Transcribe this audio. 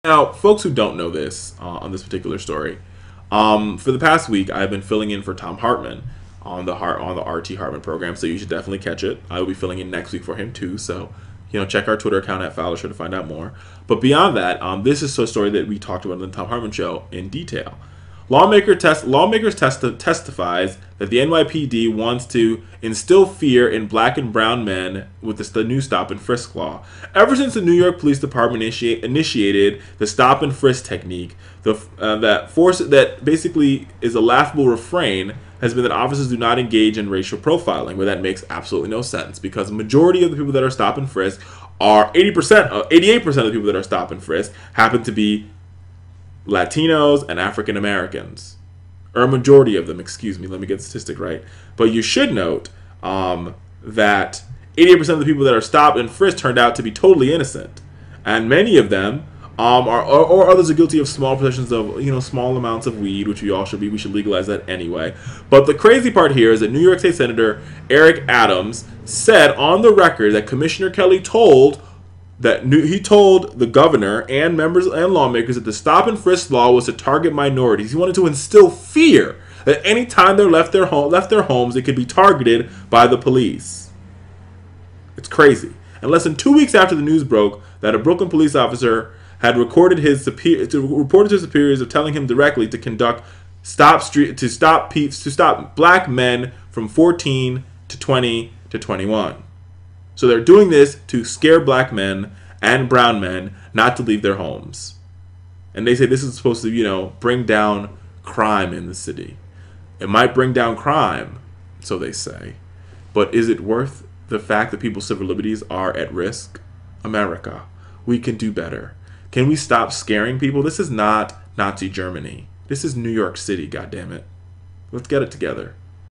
Now, folks who don't know this on this particular story, for the past week, I've been filling in for Tom Hartman on the RT Hartman program, so you should definitely catch it. I will be filling in next week for him too, so check our Twitter account at Fowler Show to find out more. But beyond that, this is a story that we talked about on the Tom Hartman Show in detail. Lawmakers testifies that the NYPD wants to instill fear in black and brown men with the new stop-and-frisk law. Ever since the New York Police Department initiated the stop-and-frisk technique, that basically is a laughable refrain, has been that officers do not engage in racial profiling, where that makes absolutely no sense, because the majority of the people that are stop-and-frisk are 88% of the people that are stop-and-frisk happen to be Latinos and African Americans, or a majority of them, excuse me, let me get the statistic right. But you should note that 88% of the people that are stopped and frisked turned out to be totally innocent, and many of them or others are guilty of small possessions of small amounts of weed, which we should legalize that anyway. But the crazy part here is that New York State Senator Eric Adams said on the record that Commissioner Kelly told the governor and members and lawmakers that the stop and frisk law was to target minorities. He wanted to instill fear that any time they left their homes, they could be targeted by the police. It's crazy. And less than 2 weeks after the news broke that a Brooklyn police officer had reported to his superiors of telling him directly to stop black men from 14 to 20 to 21. So they're doing this to scare black men and brown men not to leave their homes. And they say this is supposed to, bring down crime in the city. It might bring down crime, so they say. But is it worth the fact that people's civil liberties are at risk? America, we can do better. Can we stop scaring people? This is not Nazi Germany. This is New York City, goddammit. Let's get it together.